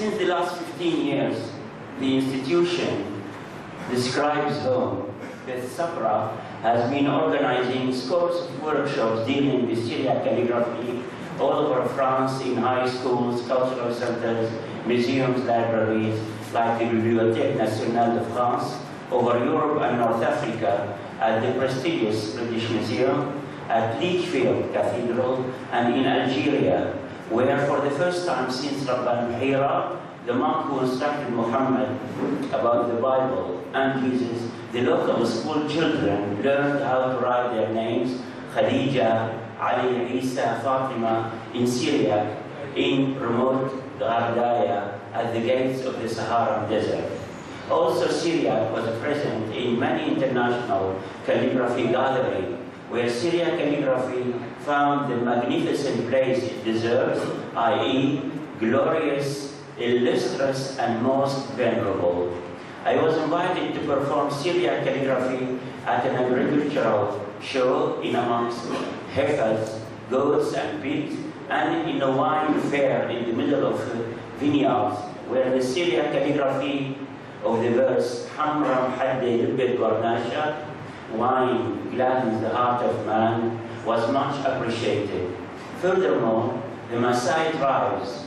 Since the last 15 years, the institution, the Scribes' Home, the Sapra, has been organizing scores of workshops dealing with Syriac calligraphy all over France in high schools, cultural centers, museums, libraries, like the Bibliothèque Nationale de France, over Europe and North Africa, at the prestigious British Museum, at Lichfield Cathedral, and in Algeria, where for the first time since Rabban Hira, the monk who instructed Muhammad about the Bible and Jesus, the local school children learned how to write their names, Khadija, Ali, Isa, Fatima, in Syriac, in remote Gardaya, at the gates of the Saharan desert. Also, Syriac was present in many international calligraphy gatherings, where Syriac calligraphy found the magnificent place it deserves, i.e., glorious, illustrious, and most venerable. I was invited to perform Syriac calligraphy at an agricultural show in amongst heifers, goats, and pigs, and in a wine fair in the middle of vineyards, where the Syriac calligraphy of the verse Hamram Hadde Lubbet Warnasha, wine gladdens the heart of man, was much appreciated. Furthermore, the Maasai tribes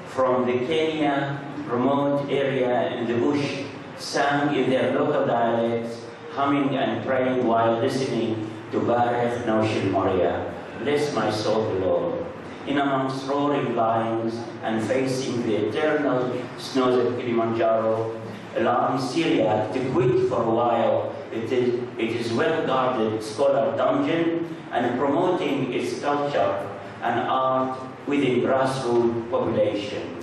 from the Kenya remote area in the bush sang in their local dialects, humming and praying while listening to Barech Noshil Moria, bless my soul the Lord. In amongst roaring lions and facing the eternal snows of Kilimanjaro, allowing Syriac to quit for a while it is well-guarded scholar dungeon, and promoting its culture and art within grassroots population.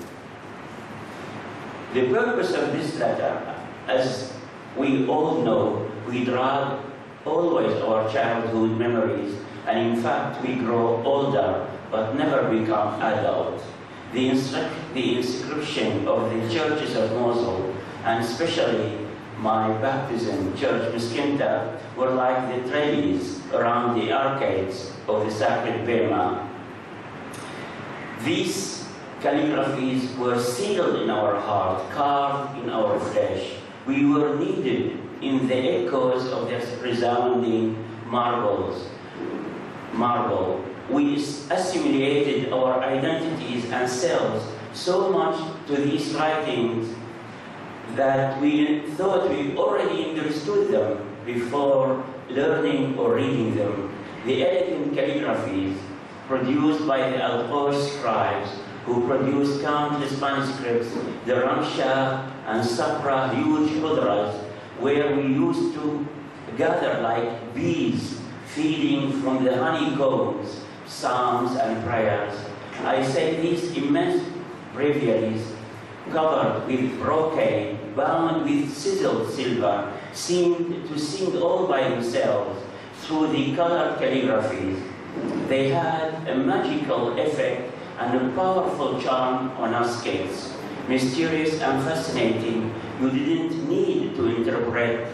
The purpose of this letter, as we all know, we drag always our childhood memories, and in fact we grow older but never become adult. The inscription of the churches of Mosul, and especially my baptism church, Miskinta, were like the trellis around the arcades of the sacred Bema. These calligraphies were sealed in our heart, carved in our flesh. We were needed in the echoes of their resounding marble. We assimilated our identities and selves so much to these writings that we thought we already understood them before learning or reading them. The elegant calligraphies produced by the Al-Qosh scribes, who produced countless manuscripts, the Ramsha and Sapra huge hudras, where we used to gather like bees feeding from the honeycombs, psalms and prayers. I say these immense breviaries, covered with brocade, bound with sizzled silver, seemed to sing all by themselves through the colored calligraphies. They had a magical effect and a powerful charm on us kids. Mysterious and fascinating, you didn't need to interpret,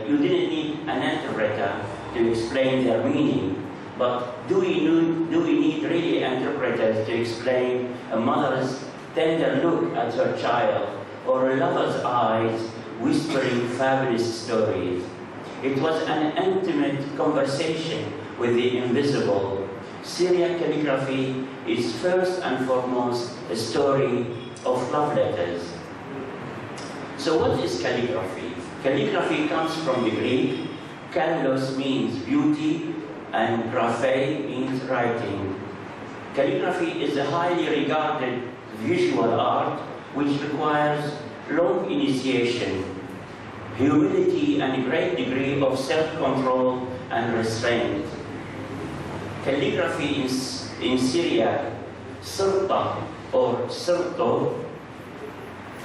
you didn't need an interpreter to explain their meaning. But do we need really interpreters to explain a mother's tender look at her child, or a lover's eyes whispering fabulous stories? It was an intimate conversation with the invisible. Syriac calligraphy is first and foremost a story of love letters. So what is calligraphy? Calligraphy comes from the Greek. Kallos means beauty, and graphe means writing. Calligraphy is a highly regarded visual art which requires long initiation, humility, and a great degree of self-control and restraint. Calligraphy in Syriac, Sirta or Sirto,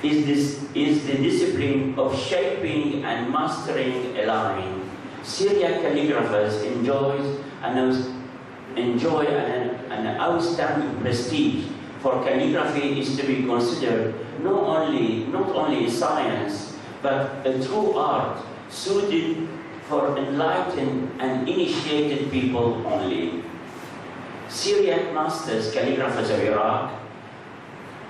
is the discipline of shaping and mastering a line. Syriac calligraphers enjoy an outstanding prestige, for calligraphy is to be considered not only a science, but a true art suited for enlightened and initiated people only. Syriac masters, calligraphers of Iraq,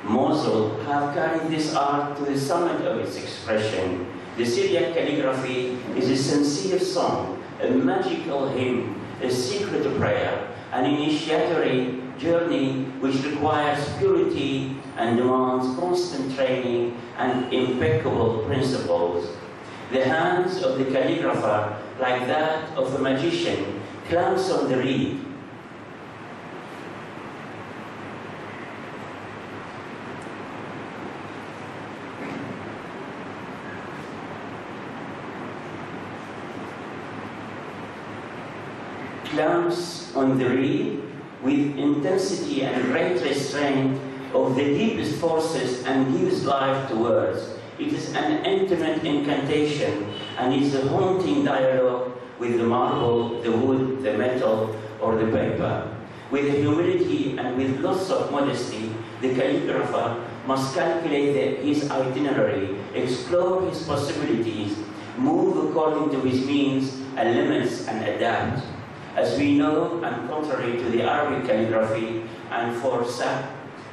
Mosul have carried this art to the summit of its expression. The Syriac calligraphy is a sincere song, a magical hymn, a secret prayer, an initiatory journey which requires purity and demands constant training and impeccable principles. The hands of the calligrapher, like that of a magician, clamps on the reed. Clamps on the reed with intensity and great restraint of the deepest forces and gives life to words. It is an intimate incantation and is a haunting dialogue with the marble, the wood, the metal, or the paper. With humility and with lots of modesty, the calligrapher must calculate his itinerary, explore his possibilities, move according to his means and limits, and adapt. As we know, and contrary to the Arabic calligraphy and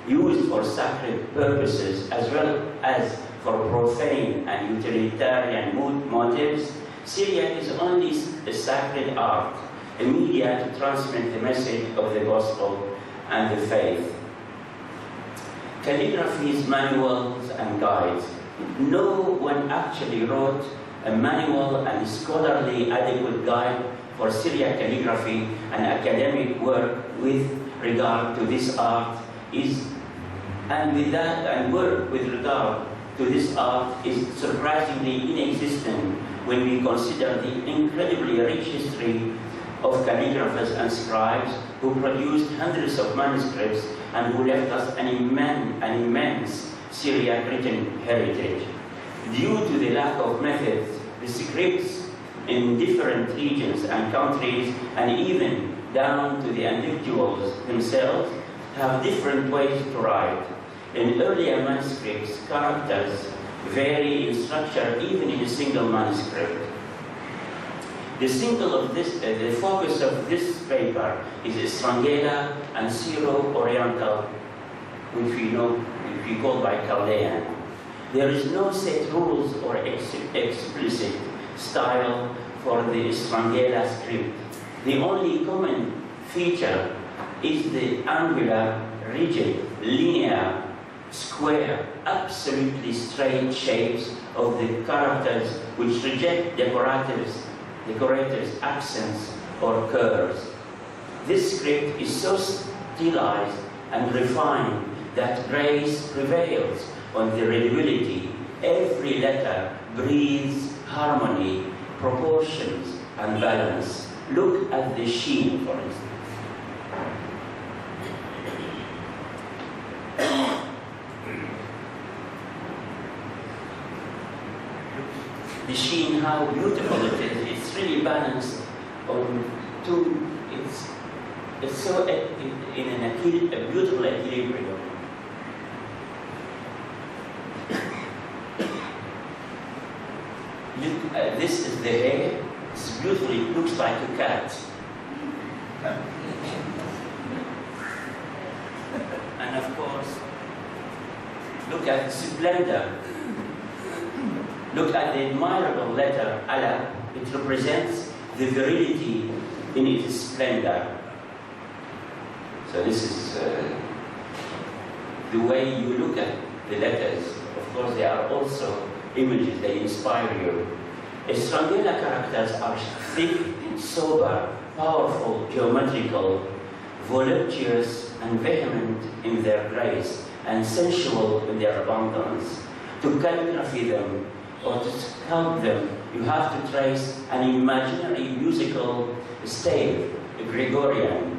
used for sacred purposes as well as for profane and utilitarian motives, Syriac is only a sacred art, a media to transmit the message of the gospel and the faith. Calligraphy's manuals and guides. No one actually wrote a manual and scholarly adequate guide for Syriac calligraphy and academic work with regard to this art work with regard to this art is surprisingly inexistent when we consider the incredibly rich history of calligraphers and scribes who produced hundreds of manuscripts and who left us an immense Syriac written heritage. Due to the lack of methods, the scripts in different regions and countries, and even down to the individuals themselves, have different ways to write. In earlier manuscripts, characters vary in structure even in a single manuscript. The focus of this paper is Strangela and Syro-Oriental, which we call by Kottayam. There is no set rules or explicit style for the Strangela script. The only common feature is the angular, rigid, linear, square, absolutely straight shapes of the characters which reject decorators' accents or curves. This script is so stylized and refined that grace prevails on the readability. Every letter breathes harmony, proportions, and balance. Look at the sheen, for instance. The sheen, how beautiful it is. It's really balanced on two. It's so in a beautiful equilibrium. This is the hair. It's beautiful. It looks like a cat. And of course, look at the splendor. Look at the admirable letter Allah. It represents the virility in its splendor. So this is the way you look at the letters. Of course, they are also images. They inspire you. Strangela characters are thick, sober, powerful, geometrical, voluptuous, and vehement in their grace, and sensual in their abundance. To calligraphy them, or to sculpt them, you have to trace an imaginary musical stave, a Gregorian,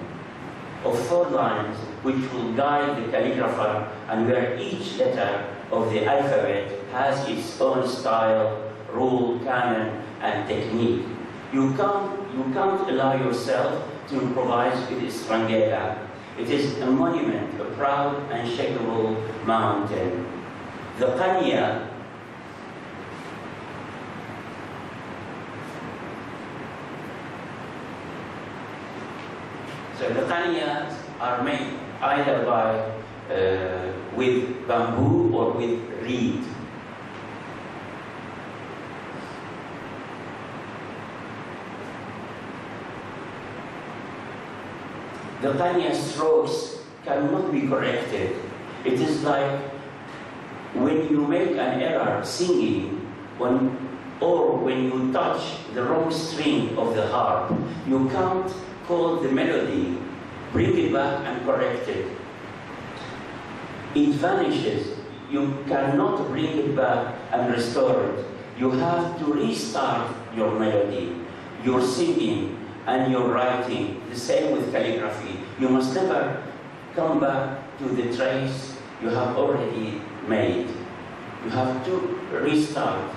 of 4 lines, which will guide the calligrapher, and where each letter of the alphabet has its own style, rule, canon, and technique. You can't allow yourself to improvise with Strangela. It is a monument, a proud, unshakable mountain. The Qanya, so the Qanyas are made either by with bamboo or with reed. The tiniest strokes cannot be corrected. It is like when you make an error singing, or when you touch the wrong string of the harp, you can't call the melody, bring it back and correct it. It vanishes. You cannot bring it back and restore it. You have to restart your melody, your singing, and your writing. The same with calligraphy. You must never come back to the trace you have already made. You have to restart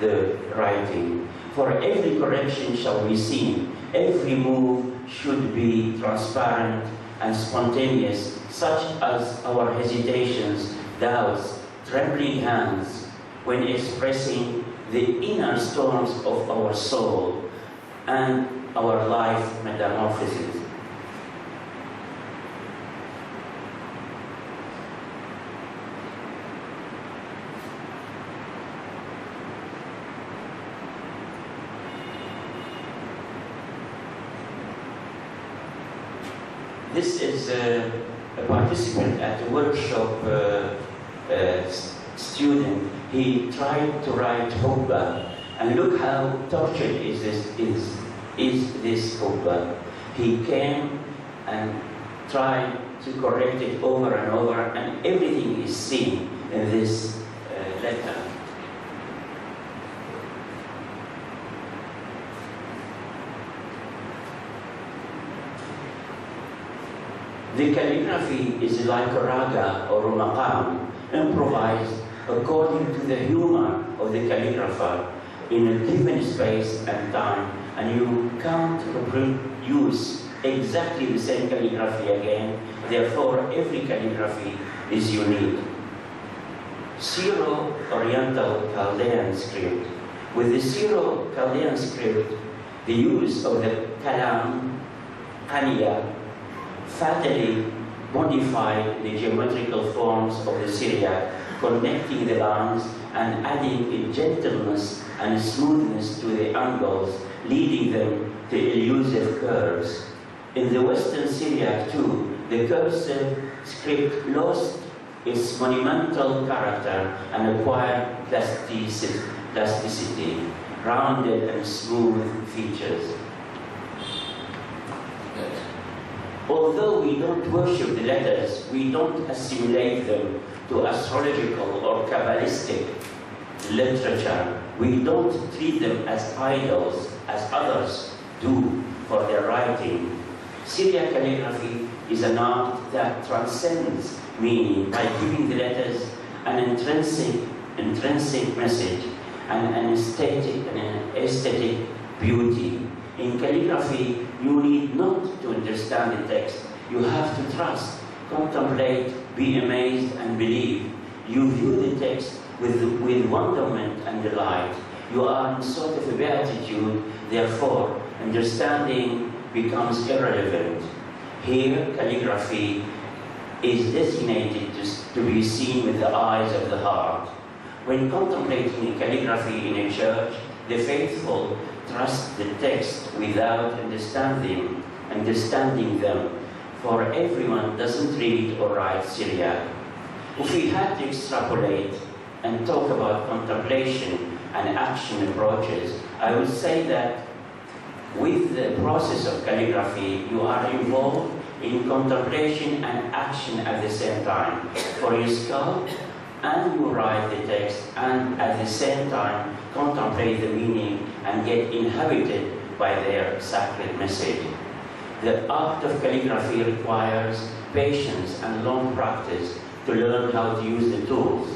the writing. For every correction shall be seen. Every move should be transparent and spontaneous, such as our hesitations, doubts, trembling hands, when expressing the inner storms of our soul and our life metamorphosis. This is a participant at the workshop student. He tried to write Hubba, and look how tortured is this Hubba. He came and tried to correct it over and over, and everything is seen in this letter. The calligraphy is like a raga or a maqam, improvised according to the humor of the calligrapher in a given space and time, and you can't reproduce exactly the same calligraphy again. Therefore, every calligraphy is unique. Syro-Oriental Chaldean script. With the Syro-Chaldean script, the use of the kalam, qaniya, fatally modified the geometrical forms of the Syriac, connecting the lines and adding a gentleness and smoothness to the angles, leading them to elusive curves. In the Western Syriac too, the cursive script lost its monumental character and acquired plasticity, rounded and smooth features. Although we don't worship the letters, we don't assimilate them to astrological or Kabbalistic literature. We don't treat them as idols, as others do for their writing. Syriac calligraphy is an art that transcends meaning by giving the letters an intrinsic message and an aesthetic beauty. In calligraphy, you need not to understand the text. You have to trust, contemplate, be amazed, and believe. You view the text with wonderment and delight. You are in sort of a beatitude, therefore, understanding becomes irrelevant. Here, calligraphy is designated to be seen with the eyes of the heart. When contemplating calligraphy in a church, the faithful trust the text without understanding them, for everyone doesn't read or write Syriac. If we had to extrapolate and talk about contemplation and action approaches, I would say that with the process of calligraphy, you are involved in contemplation and action at the same time. For you sculpt and you write the text, and at the same time contemplate the meaning and get inhabited by their sacred message. The art of calligraphy requires patience and long practice to learn how to use the tools,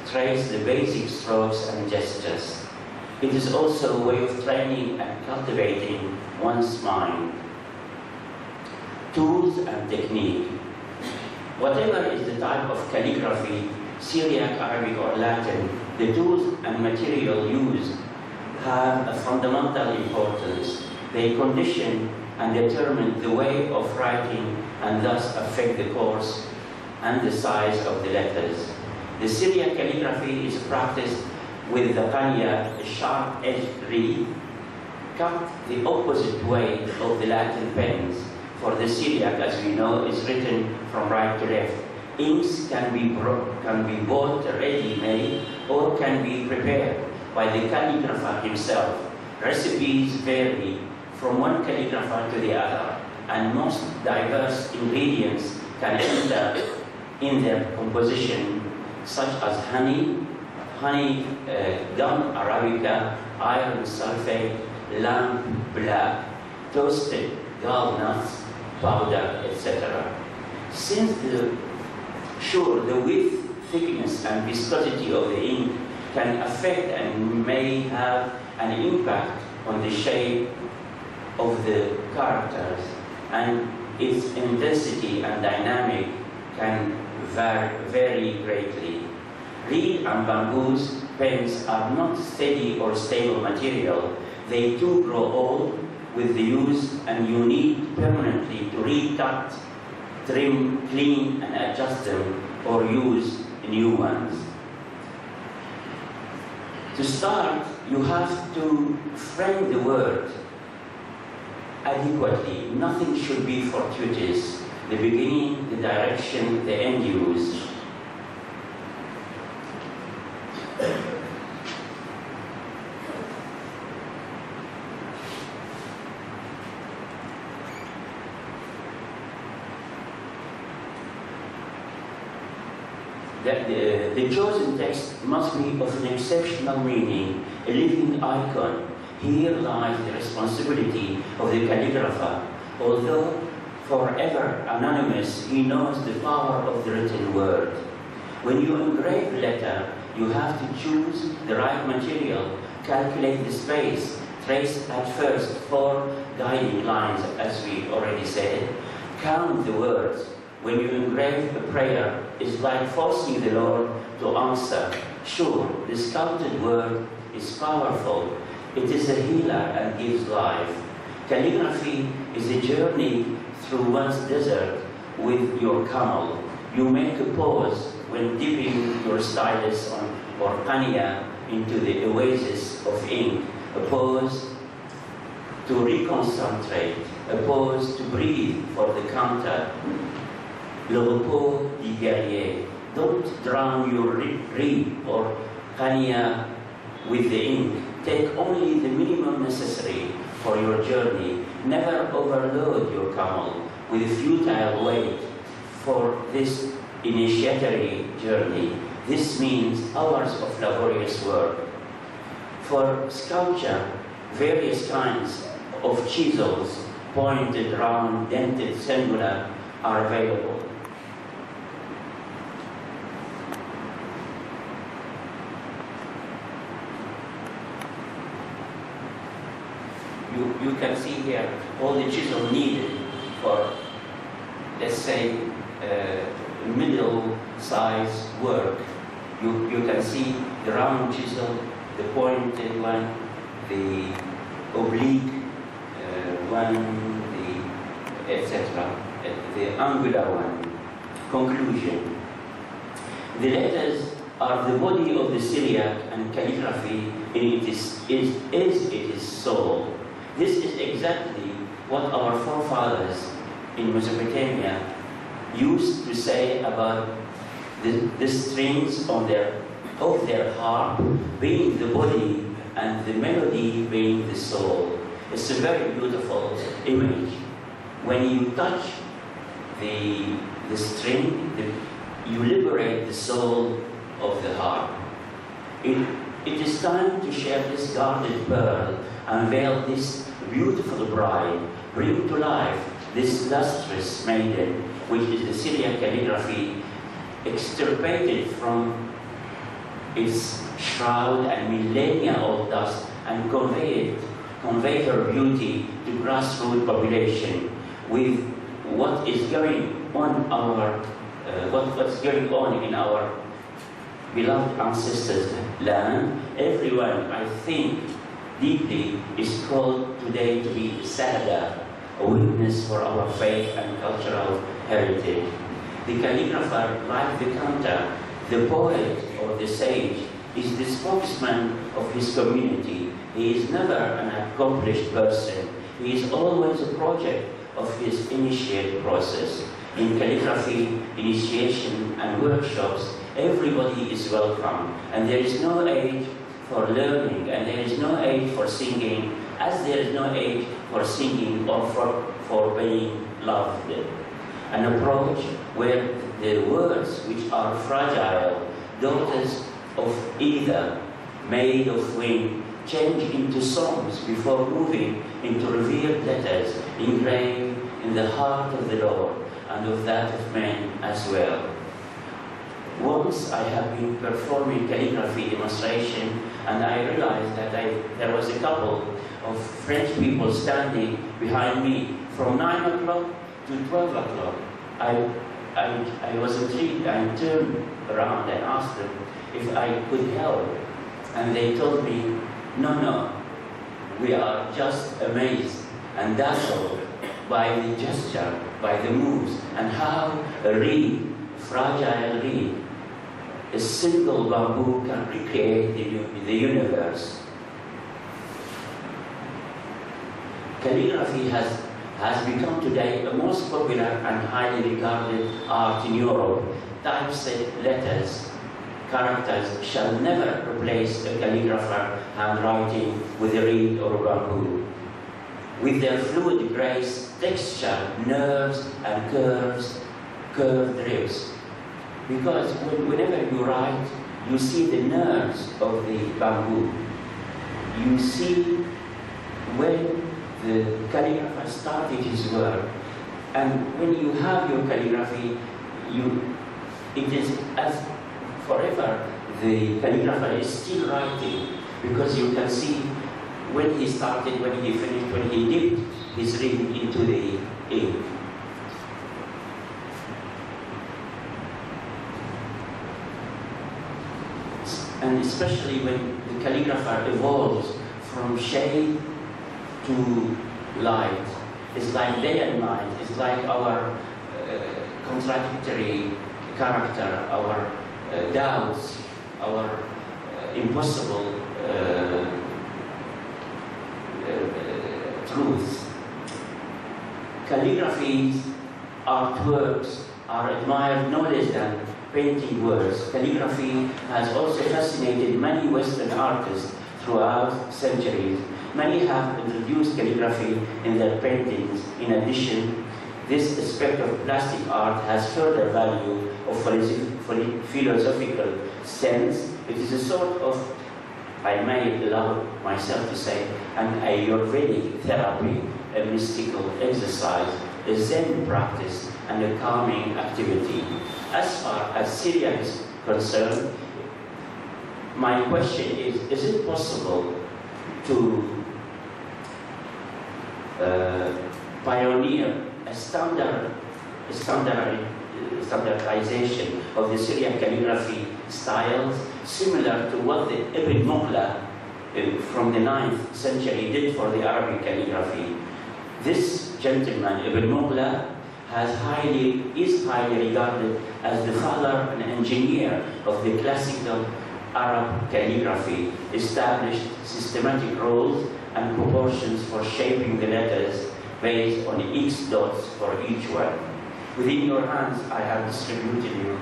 trace the basic strokes and gestures. It is also a way of training and cultivating one's mind. Tools and technique. Whatever is the type of calligraphy, Syriac, Arabic, or Latin, the tools and material used have a fundamental importance. They condition and determine the way of writing and thus affect the course and the size of the letters. The Syriac calligraphy is practiced with the qanya, a sharp-edged reed, cut the opposite way of the Latin pens. For the Syriac, as we know, is written from right to left. Inks can be bought ready-made or can be prepared by the calligrapher himself. Recipes vary from one calligrapher to the other, and most diverse ingredients can enter in their composition, such as honey, gum arabica, iron sulfate, lamp black, toasted gall nuts, powder, etc. Since the width, thickness, and viscosity of the ink can affect and may have an impact on the shape of the characters, and its intensity and dynamic can vary greatly. Reed and bamboo's pens are not steady or stable material. They too grow old with the use, and you need permanently to recut, trim, clean, and adjust them, or use new ones. To start, you have to frame the word adequately. Nothing should be fortuitous. The beginning, the direction, the end use. The chosen text must be of an exceptional meaning, a living icon. Here lies the responsibility of the calligrapher. Although forever anonymous, he knows the power of the written word. When you engrave a letter, you have to choose the right material, calculate the space, trace at first 4 guiding lines, as we already said, count the words. When you engrave a prayer, it's like forcing the Lord to answer. Sure, the sculpted word is powerful. It is a healer and gives life. Calligraphy is a journey through one's desert with your camel. You make a pause when dipping your stylus or qanya into the oasis of ink. A pause to reconcentrate. A pause to breathe for the counter. Le repos du guerrier. Don't drown your reed or qanya with the ink. Take only the minimum necessary for your journey. Never overload your camel with a futile weight for this initiatory journey. This means hours of laborious work. For sculpture, various kinds of chisels, pointed, round, dented, singular, are available. You can see here all the chisel needed for, let's say, middle-size work. You can see the round chisel, the pointed one, the oblique one, the etc., the angular one. Conclusion. The letters are the body of the Syriac and calligraphy in its soul. This is exactly what our forefathers in Mesopotamia used to say about the strings of their harp being the body and the melody being the soul. It's a very beautiful image. When you touch the string, you liberate the soul of the harp. It is time to share this guarded pearl, unveil this beautiful bride, bring to life this lustrous maiden, which is the Syriac calligraphy, extirpated from its shroud and millennia-old dust, and convey her beauty to grassroots population with what is going on what's going on in our beloved ancestors' land. Everyone, I think, deeply is called today to be Sada, a witness for our faith and cultural heritage. The calligrapher, like the cantor, the poet or the sage, is the spokesman of his community. He is never an accomplished person. He is always a project of his initiate process. In calligraphy, initiation and workshops, everybody is welcome, and there is no age for learning, and there is no age for singing, as there is no age for singing or for being loved. An approach where the words which are fragile, daughters of either, made of wind, change into songs before moving into revealed letters engraved in the heart of the Lord and of that of men as well. Once I have been performing calligraphy demonstration, and I realized that there was a couple of French people standing behind me from 9 o'clock to 12 o'clock. I was intrigued. I turned around and asked them if I could help. And they told me, no, we are just amazed and dazzled by the gesture, by the moves, and how a reed, fragile reed, a single bamboo can recreate the universe. Calligraphy has become today a most popular and highly regarded art in Europe. Typeset letters, characters shall never replace a calligrapher handwriting with a reed or a bamboo. With their fluid grace, texture, nerves, and curved ribs. Because whenever you write, you see the nerves of the bamboo. You see when the calligrapher started his work, and when you have your calligraphy, it is as forever the calligrapher is still writing, because you can see when he started, when he finished, when he dipped his ring into the ink. And especially when the calligrapher evolves from shade to light. It's like day and night. It's like our contradictory character, our doubts, our impossible truths. Calligraphy's artworks are admired no less than painting words. Calligraphy has also fascinated many Western artists throughout centuries. Many have introduced calligraphy in their paintings. In addition, this aspect of plastic art has further value of philosophical sense. It is a sort of, I may allow myself to say, an Ayurvedic therapy, a mystical exercise, a Zen practice, and a calming activity. As far as Syria is concerned, my question is it possible to pioneer a standardization of the Syriac calligraphy styles, similar to what the Ibn Mughla from the 9th century did for the Arabic calligraphy? This gentleman, Ibn Mughla, is highly regarded as the father and engineer of the classical Arab calligraphy, established systematic rules and proportions for shaping the letters based on X dots for each one. Within your hands, I have distributed you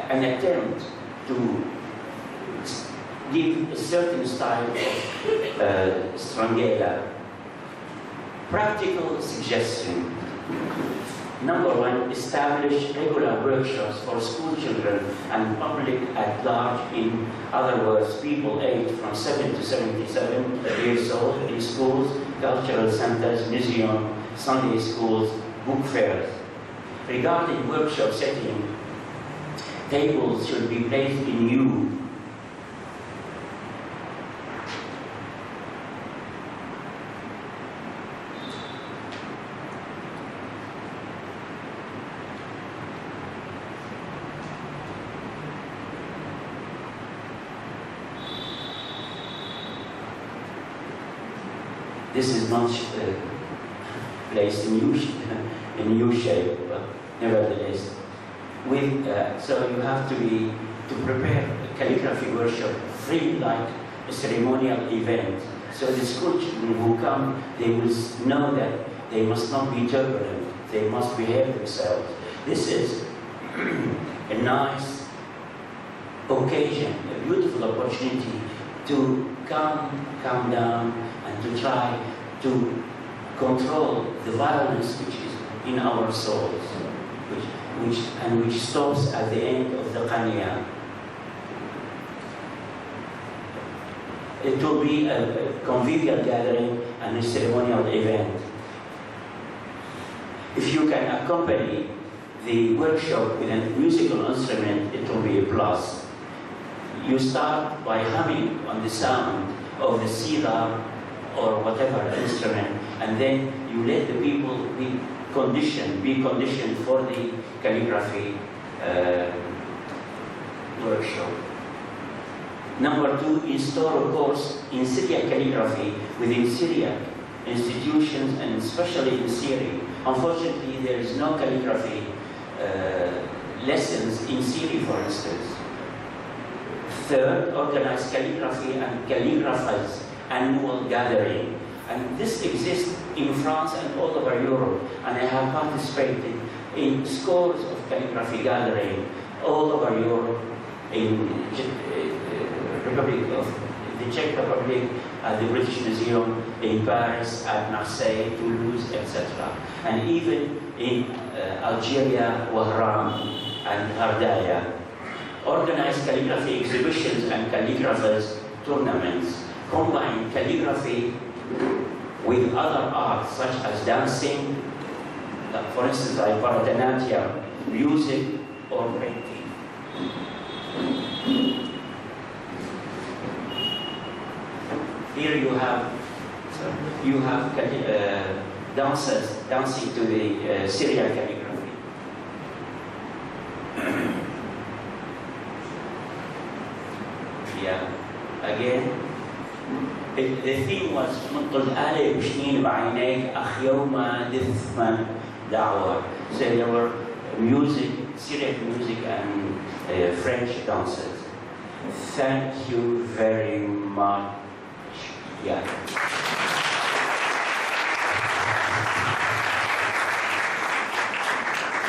an attempt to give a certain style of strangella. Practical suggestion. Number 1, establish regular workshops for school children and public at large. In other words, people aged from 7 to 77 years old in schools, cultural centers, museums, Sunday schools, book fairs. Regarding workshop setting, tables should be placed in U. This is much placed in U shape, but nevertheless. So you have to prepare a calligraphy workshop really like a ceremonial event. So the school children who come, they will know that they must not be turbulent, they must behave themselves. This is a nice occasion, a beautiful opportunity to calm down and to try to control the violence which is in our souls, which stops at the end of the Qaniyah. It will be a convivial gathering and a ceremonial event. If you can accompany the workshop with a musical instrument, it will be a plus. You start by humming on the sound of the sitar or whatever instrument, and then you let the people be conditioned for the calligraphy workshop. Number 2, install a course in Syriac calligraphy within Syriac institutions and especially in Seeri. Unfortunately, there is no calligraphy lessons in Seeri, for instance. Third, organize calligraphy and calligraphers annual gathering. And this exists in France and all over Europe. And I have participated in scores of calligraphy gathering all over Europe, in the Czech Republic, at the British Museum, in Paris, at Marseille, Toulouse, etc. And even in Algeria, Wahran, and Ardaya. Organize calligraphy exhibitions and calligraphers tournaments. Combine calligraphy with other arts such as dancing, for instance, like Bharatanatyam, music, or painting. Here you have dancers dancing to the Syriac calligraphy. Yeah, again. The theme was منطل آلة بشنين بعينيك أخ يوم دف من دعوة. So there were music, Syriac music and French dancers. Thank you very much. Yeah.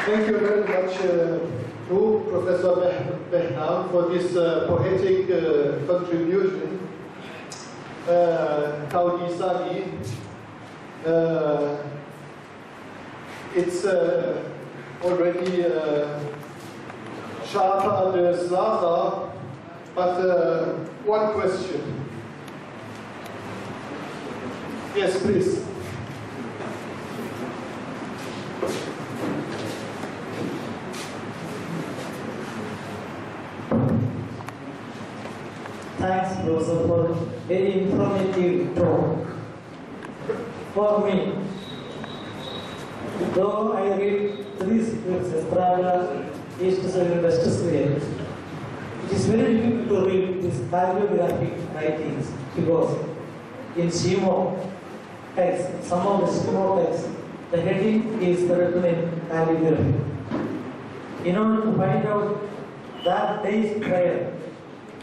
Thank you very much to Professor Behnam for this poetic contribution. Kaudisani, it's already sharper the Slaza, but one question. Yes, please. Thanks, Professor, for very informative talk. For me, though I read 3 scripts, Estrada, East Syrian, West Syrian, it is very difficult to read these calligraphic writings because in Shimo text, some of the Shimo text, the heading is written in calligraphy. In order to find out that day's prayer,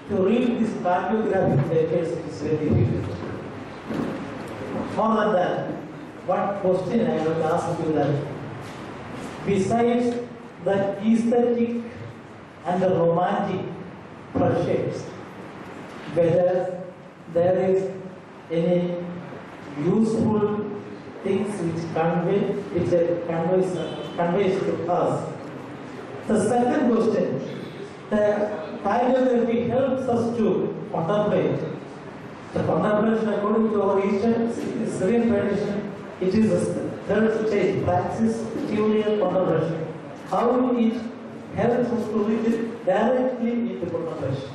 to read this calligraphic letters is very difficult. More than that, what question I want to ask you that, besides the aesthetic and the romantic pursuits, whether there is any useful things which conveys to us. The second question, the calligraphy helps us to contemplate. The contemplation, according to our Eastern Syrian tradition, it is the third stage, praxis, theory, and contemplation. How it helps us to reach it directly into contemplation.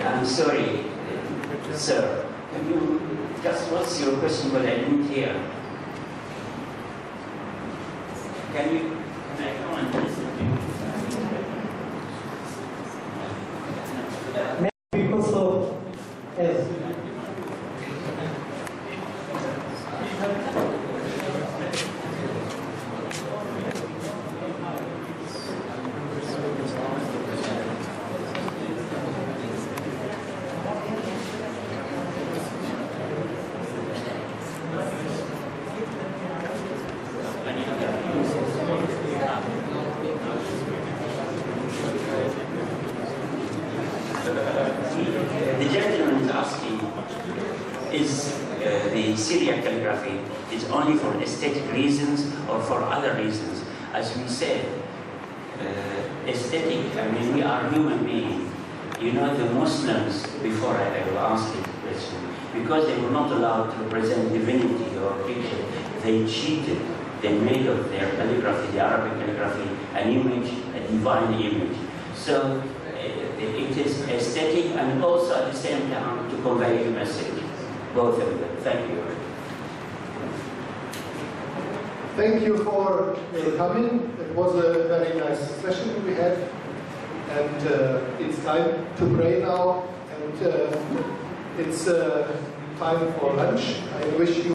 I'm sorry, sir. Can you just what's your question? But I didn't hear. Can I come and listen to you? Because of, yes. The gentleman is asking, is the Syriac calligraphy is only for aesthetic reasons or for other reasons? As we said, aesthetic, I mean, we are human beings. You know, the Muslims, before I will ask this question, because they were not allowed to represent divinity or picture, they cheated. They made of their calligraphy, the Arabic calligraphy, an image, a divine image. So it is aesthetic and also at the same time to convey a message. Both of them. Thank you. Thank you for coming. It was a very nice session we had. And it's time to pray now. And it's time for lunch. I wish you